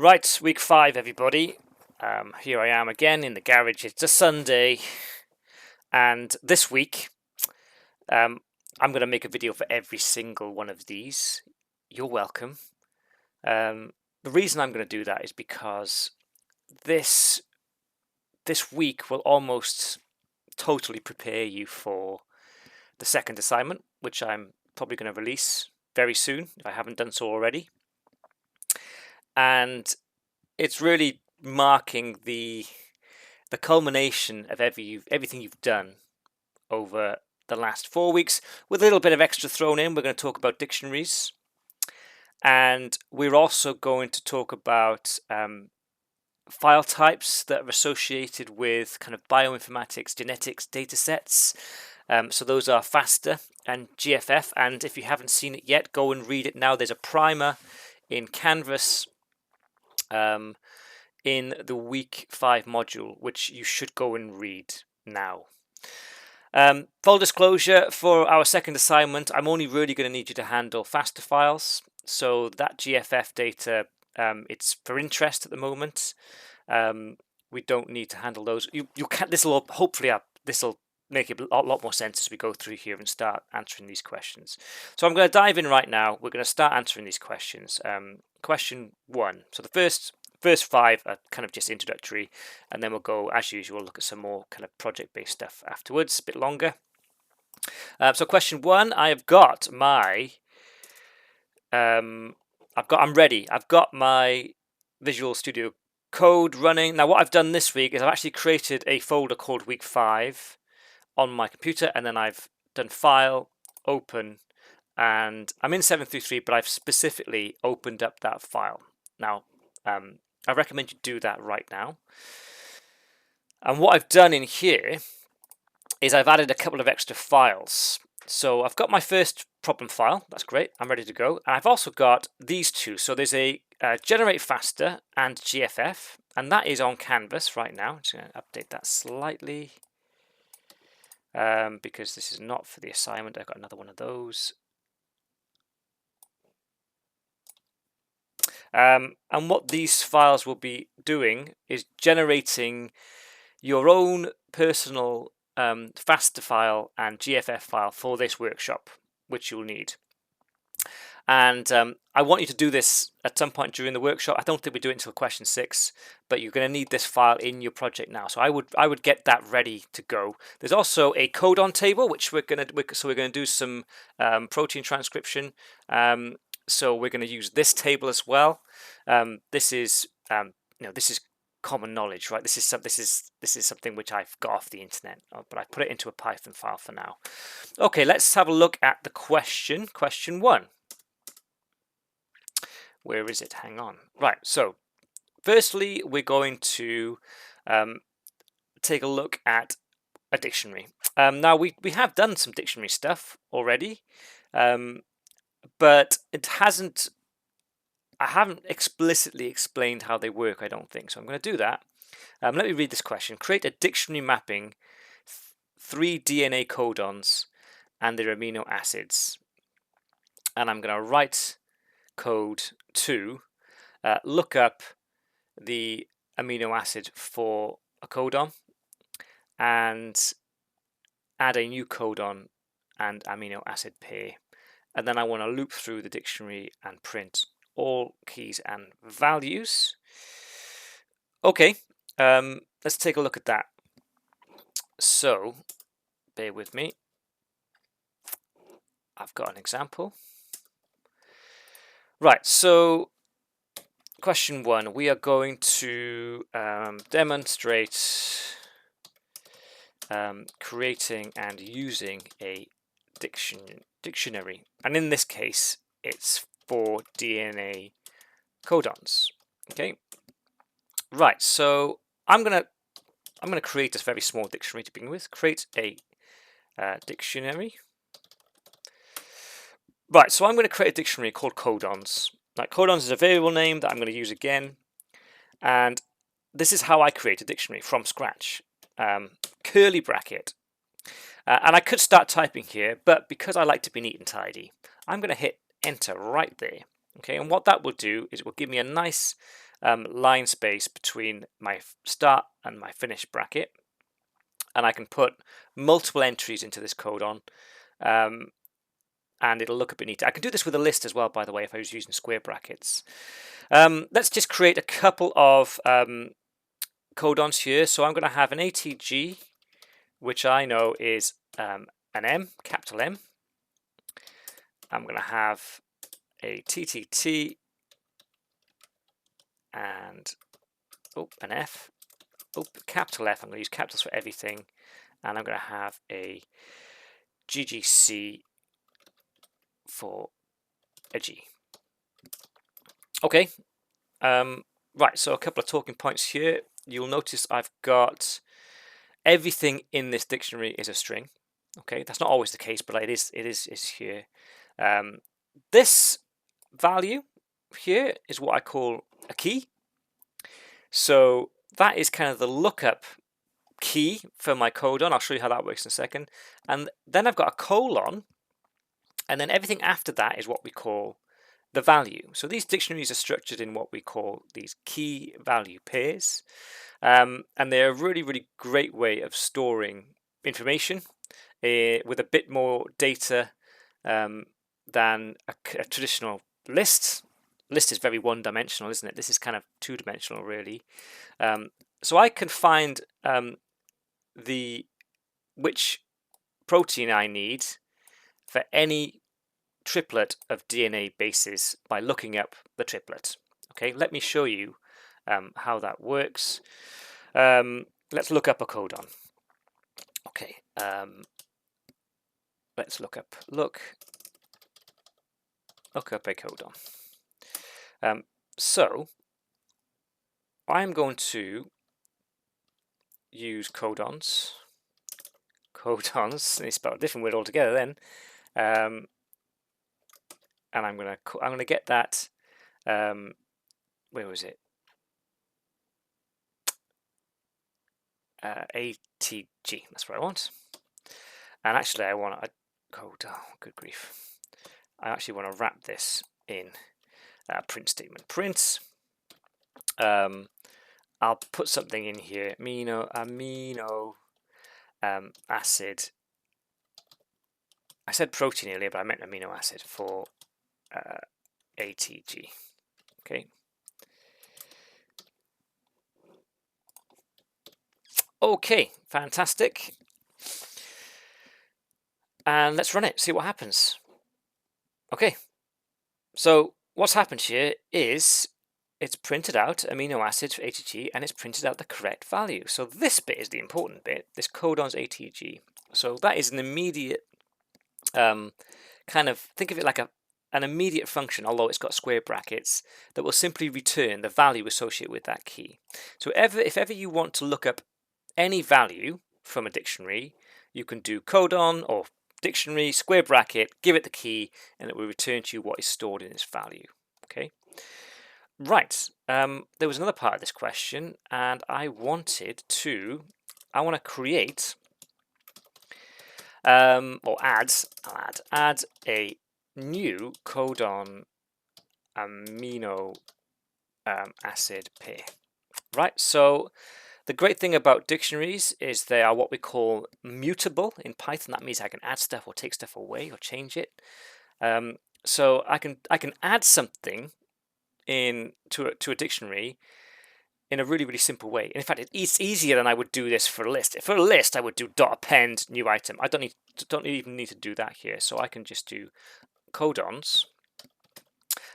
Right, week 5, everybody. Here I am again in the garage. It's a Sunday, and this week I'm going to make a video for every single one of these. You're welcome. The reason I'm going to do that is because this week will almost totally prepare you for the second assignment, which I'm probably going to release very soon if I haven't done so already. And it's really marking the culmination of everything you've done over the last 4 weeks, with a little bit of extra thrown in. We're going to talk about dictionaries, and we're also going to talk about file types that are associated with kind of bioinformatics, genetics data sets. So those are FASTA and GFF, and if you haven't seen it yet, go and read it now. There's a primer in Canvas in the week 5 module, which you should go and read now. Full disclosure, for our second assignment, I'm only really going to need you to handle FASTA files. So that GFF data, it's for interest at the moment. We don't need to handle those. You can. This will hopefully this will make it a lot more sense as we go through here and start answering these questions. So I'm going to dive in right now. We're going to start answering these questions. Question 1. So the first 5 are kind of just introductory, and then we'll go, as usual, look at some more kind of project-based stuff afterwards, a bit longer. So question 1, I've got my I'm ready. I've got my Visual Studio Code running. Now what I've done this week is I've actually created a folder called Week 5 on my computer, and then I've done File, Open, and I'm in 733, but I've specifically opened up that file. Now I recommend you do that right now. And what I've done in here is I've added a couple of extra files. So I've got my first problem file. That's great. I'm ready to go. And I've also got these two. So there's a generate FASTA and GFF, and that is on Canvas right now. I'm just going to update that slightly because this is not for the assignment. I've got another one of those. And what these files will be doing is generating your own personal FASTA file and GFF file for this workshop, which you'll need. And I want you to do this at some point during the workshop. I don't think we do it until question 6, but you're going to need this file in your project now. So I would get that ready to go. There's also a codon table, which we're going to do some protein transcription. So we're going to use this table as well. This is this is common knowledge, right? This is something which I've got off the internet, but I put it into a Python file for now. Okay, let's have a look at the question. Question 1. Where is it? Hang on. Right. So, firstly, we're going to take a look at a dictionary. Now we have done some dictionary stuff already. But I haven't explicitly explained how they work, I don't think. So I'm going to do that. Let me read this question. Create a dictionary mapping 3 DNA codons and their amino acids. And I'm going to write code to look up the amino acid for a codon and add a new codon and amino acid pair. And then I want to loop through the dictionary and print all keys and values. Okay, let's take a look at that. So, bear with me. I've got an example. Right, so question 1, we are going to demonstrate creating and using a dictionary, and in this case it's for DNA codons. Okay, right, so I'm gonna create this very small dictionary to begin with. Create a dictionary. Right, so I'm going to create a dictionary called codons. Now, codons is a variable name that I'm going to use again, and this is how I create a dictionary from scratch. Curly bracket. And I could start typing here, but because I like to be neat and tidy, I'm going to hit enter right there. Okay, and what that will do is it will give me a nice line space between my start and my finish bracket, and I can put multiple entries into this codon, and it'll look a bit neat. I can do this with a list as well, by the way, if I was using square brackets. Let's just create a couple of codons here. So I'm going to have an ATG, which I know is an M, capital M. I'm going to have a TTT and an F, capital F. I'm going to use capitals for everything, and I'm going to have a GGC for a G. Okay, right, so a couple of talking points here. You'll notice I've got everything in this dictionary is a string. Okay, that's not always the case, but it is here. This value here is what I call a key. So that is kind of the lookup key for my codon. I'll show you how that works in a second. And then I've got a colon, and then everything after that is what we call the value. So these dictionaries are structured in what we call these key value pairs, and they're a really, really great way of storing information with a bit more data than a traditional list. List is very one-dimensional, isn't it? This is kind of two-dimensional, really. So I can find which protein I need for any triplet of DNA bases by looking up the triplet. Okay, let me show you how that works. Let's look up a codon. Okay, let's look up a codon. So I'm going to use codons. They spell a different word altogether then. And I'm gonna get that. Where was it? ATG. That's what I want. And actually, I want a codon. Good grief! I actually want to wrap this in print statement. Print. I'll put something in here. Amino acid. I said protein earlier, but I meant amino acid for ATG. Okay. Okay, fantastic. And let's run it, see what happens. Okay, so what's happened here is it's printed out amino acid for ATG, and it's printed out the correct value. So this bit is the important bit, this codon's ATG. So that is an immediate kind of, think of it like an immediate function, although it's got square brackets, that will simply return the value associated with that key. So if ever you want to look up any value from a dictionary, you can do codon or dictionary square bracket, give it the key, and it will return to you what is stored in its value. Okay, right. There was another part of this question, and I want to create or add a new codon amino acid pair. Right, so the great thing about dictionaries is they are what we call mutable in Python. That means I can add stuff or take stuff away or change it. So I can add something to a dictionary in a really, really simple way. In fact, it's easier than I would do this for a list. For a list, I would do .append new item. I don't even need to do that here. So I can just do codons,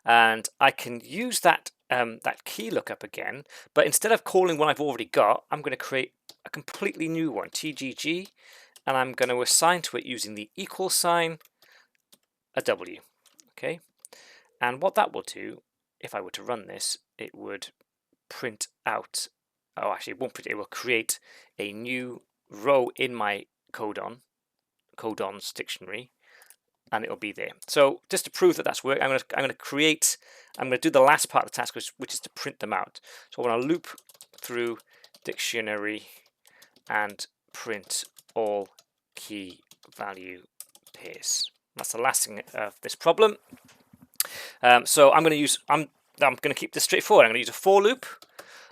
and I can use that that key lookup again, but instead of calling one I've already got, I'm going to create a completely new one, TGG, and I'm going to assign to it using the equal sign a W. Okay, and what that will do, if I were to run this, it would print out, oh actually it won't print, it will create a new row in my codons dictionary, and it'll be there. So just to prove that that's working, I'm going to do the last part of the task, which is to print them out. So I want to loop through dictionary and print all key value pairs. That's the last thing of this problem. So I'm I'm going to keep this straightforward. I'm going to use a for loop,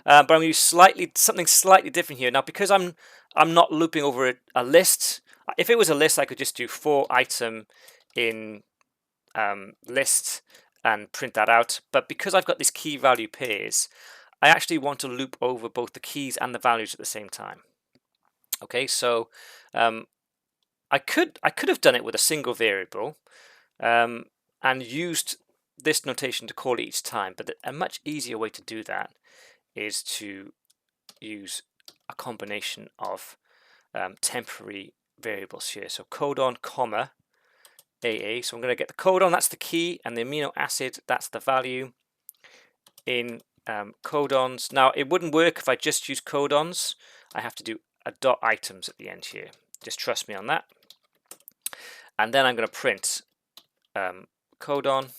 but I'm going to use something slightly different here. Now, because I'm not looping over a list. If it was a list, I could just do for item in list and print that out. But because I've got these key value pairs, I actually want to loop over both the keys and the values at the same time. Okay, so I could have done it with a single variable and used this notation to call it each time, but a much easier way to do that is to use a combination of temporary variables here. So codon, comma, AA. So I'm going to get the codon, that's the key, and the amino acid, that's the value in codons. Now, it wouldn't work if I just use codons. I have to do a dot items at the end here. Just trust me on that. And then I'm going to print codon,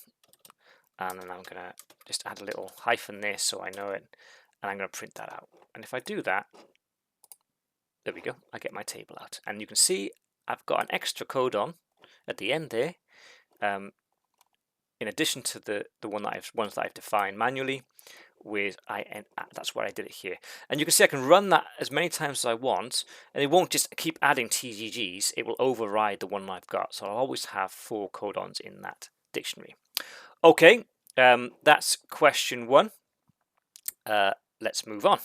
and then I'm going to just add a little hyphen there so I know it, and I'm going to print that out. And if I do that, there we go, I get my table out. And you can see I've got an extra codon at the end there, in addition to the ones that I've defined manually with IN. That's where I did it here. And you can see I can run that as many times as I want, and it won't just keep adding TGGs, it will override the one I've got. So I'll always have 4 codons in that dictionary. Okay, that's question 1. Let's move on.